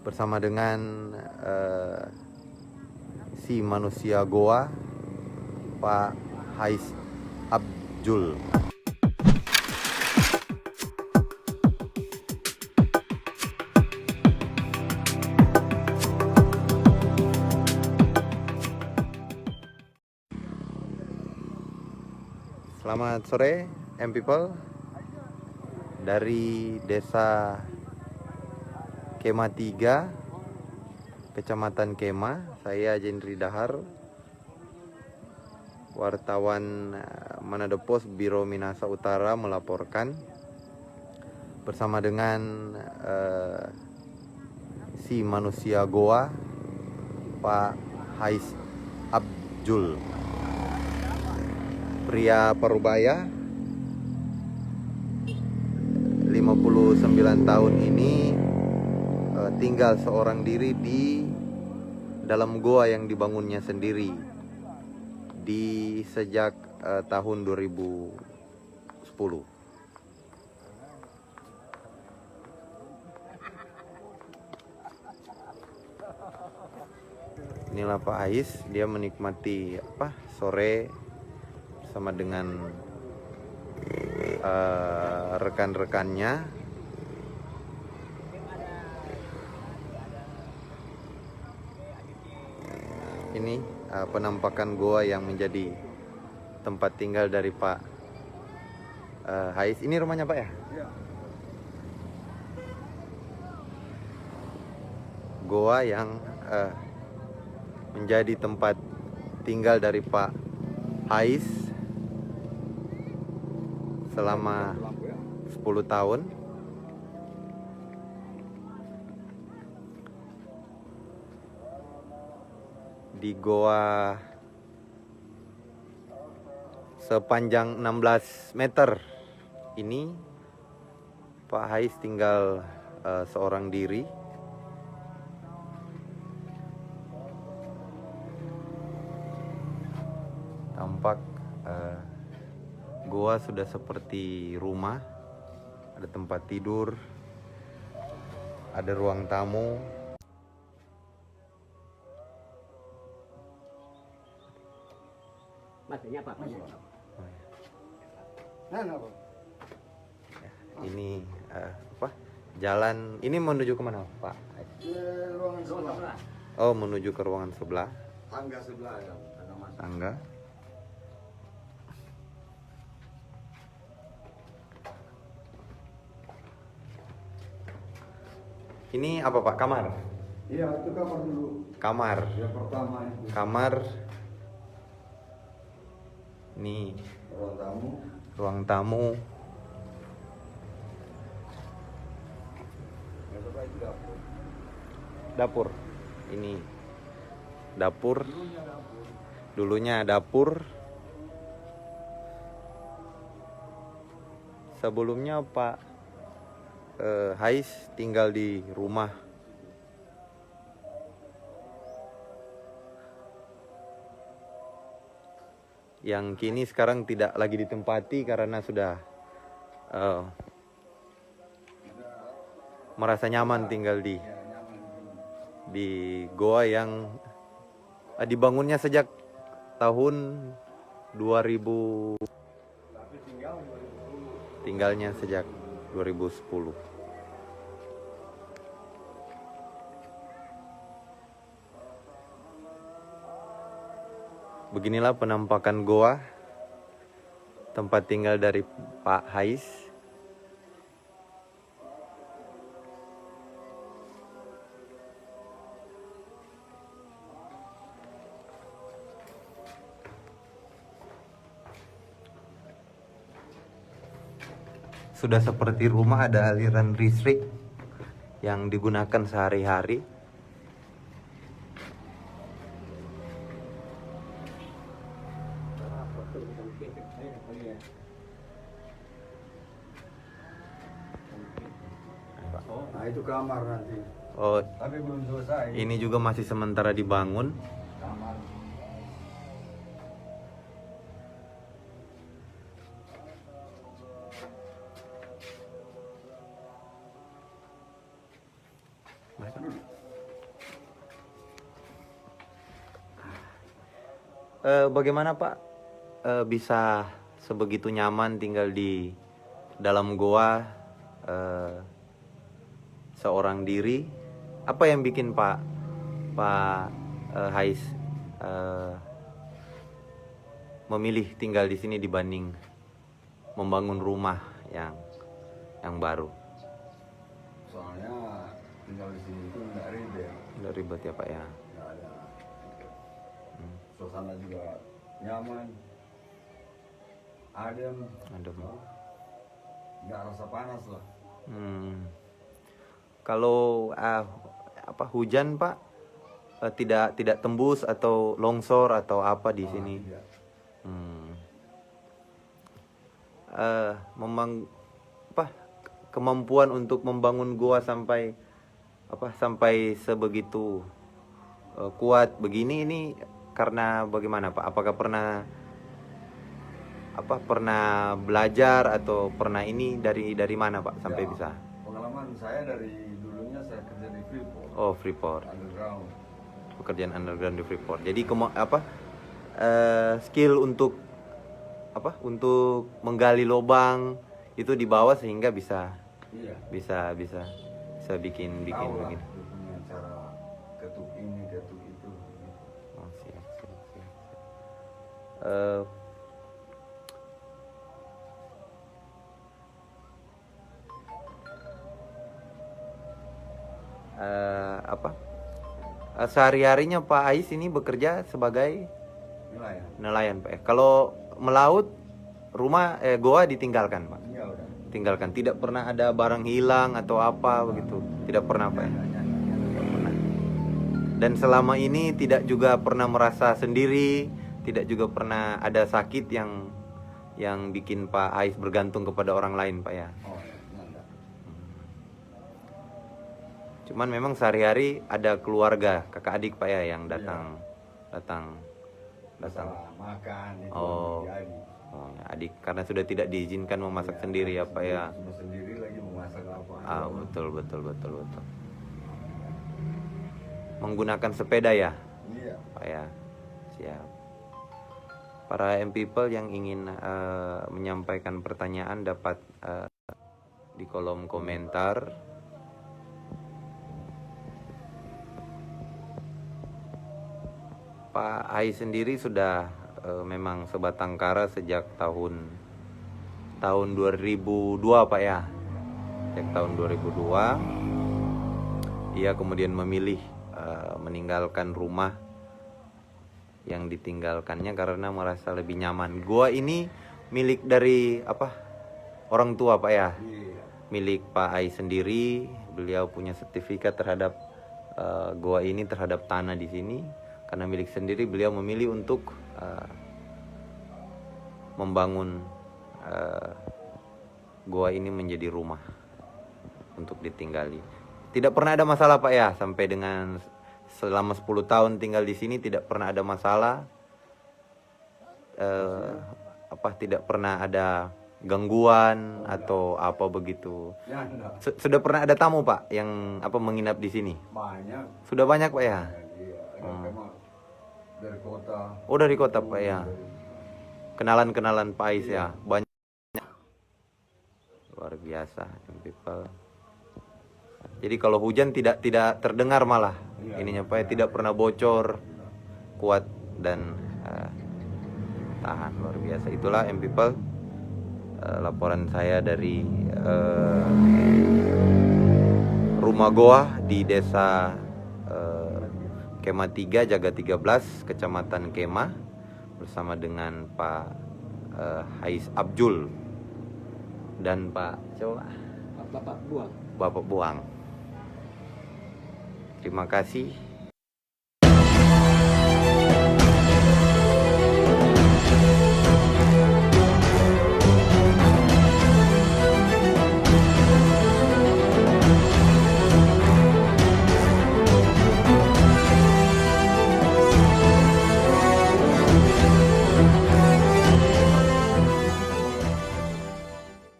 bersama dengan si manusia goa, Pak Hais Abjul. Selamat sore, M-People. Dari Desa Kema 3, Kecamatan Kema, saya Jendri Dahar, wartawan Manado Post Biro Minahasa Utara melaporkan bersama dengan si manusia goa, Pak Hais Abjul. Pria parubaya 59 tahun ini tinggal seorang diri di dalam goa yang dibangunnya sendiri di sejak tahun 2010. Inilah Pak Hais, dia menikmati sore sama dengan rekan-rekannya. Ini penampakan goa yang menjadi tempat tinggal dari Pak Hais. Ini rumahnya Pak ya? Ya. Goa yang menjadi tempat tinggal dari Pak Hais selama 10 tahun. Di goa sepanjang 16 meter ini Pak Hais tinggal seorang diri. Tampak goa sudah seperti rumah, ada tempat tidur, ada ruang tamu. Maksudnya apa? Ini jalan ini menuju kemana Pak? Ruangan sebelah. Oh, menuju ke ruangan sebelah. Tangga sebelah ya. Tangga. Ini apa Pak? Kamar? Iya, itu kamar dulu. Kamar. Yang pertama itu. Kamar. Ini Ruang tamu. ruang tamu. Yang sebelah itu dapur. Dapur. Ini dapur. Dulunya dapur. Dulunya dapur. Sebelumnya Pak Hais tinggal di rumah yang kini sekarang tidak lagi ditempati karena sudah merasa nyaman tinggal di goa yang dibangunnya sejak tahun 2000. Tapi Tinggalnya sejak 2010. Beginilah penampakan goa, tempat tinggal dari Pak Hais. Sudah seperti rumah, ada aliran listrik yang digunakan sehari-hari. Nah, itu kamar nanti. Oh, Tapi belum selesai. ini juga masih sementara dibangun. Kamar. Mas. Bagaimana Pak bisa sebegitu nyaman tinggal di dalam goa seorang diri? Apa yang bikin Pak Hais memilih tinggal di sini dibanding membangun rumah yang baru? Soalnya tinggal di sini itu nggak ribet, Nggak ribet ya Pak ya? nggak ada. Suasana juga nyaman, adem, Adem. nggak rasa panas lah. Kalau hujan Pak tidak tembus atau longsor atau apa di sini? Tidak. Kemampuan untuk membangun gua sampai sebegitu kuat begini ini karena bagaimana Pak? Apakah pernah belajar atau pernah ini dari mana Pak sampai Ya, bisa? pengalaman saya dari dulunya saya kerja di Freeport, Oh, Freeport. underground. Pekerjaan underground di Freeport. Jadi skill untuk menggali lubang itu di bawah sehingga bisa Iya. bikin Tahu lah, begini. dia punya cara ketuk ini, ketuk itu. Oh, siap. Sehari-harinya Pak Ais ini bekerja sebagai Nelayan. nelayan Pak. Kalau melaut goa ditinggalkan Pak. Iya udah. Tinggalkan. Tidak pernah ada barang hilang atau apa begitu. Tidak pernah Pak. Ya? Tidak pernah. Dan selama ini tidak juga pernah merasa sendiri, tidak juga pernah ada sakit yang bikin Pak Ais bergantung kepada orang lain Pak ya. Oh, enggak. Cuman memang sehari-hari ada keluarga, kakak adik Pak ya yang datang. Masalah makan itu Oh. jadi. Oh, ya, adik karena sudah tidak diizinkan memasak sendiri ya Pak ya. Cuma sendiri lagi memasak apa? Betul. Menggunakan sepeda ya Iya. Pak ya. Siap. Para M-People yang ingin menyampaikan pertanyaan dapat di kolom komentar. Pak Hai sendiri sudah memang sebatang kara sejak tahun 2002 Pak ya. Sejak tahun 2002 ia kemudian memilih meninggalkan rumah yang ditinggalkannya karena merasa lebih nyaman. Gua ini milik dari orang tua Pak ya. Iya. Milik Pak Hai sendiri. Beliau punya sertifikat terhadap gua ini, terhadap tanah di sini. Karena milik sendiri, beliau memilih untuk membangun gua ini menjadi rumah untuk ditinggali. Tidak pernah ada masalah Pak ya, sampai dengan selama 10 tahun tinggal di sini tidak pernah ada masalah. Tidak pernah ada gangguan atau apa begitu. Ya enggak. Sudah pernah ada tamu Pak yang menginap di sini? Banyak. Sudah banyak Pak ya? Iya, memang dari kota. Oh, dari kota Pak ya. Kenalan Pak Ais ya. Banyak. Luar biasa M-People. Jadi kalau hujan tidak terdengar malah. Ininya Pak ya, tidak pernah bocor. Kuat dan tahan, luar biasa. Itulah M-People laporan saya dari rumah goa di desa Kemah 3 Jaga 13 Kecamatan Kemah bersama dengan Pak Hais Abjul dan Pak Bapak Buang. Bapak Buang. Terima kasih.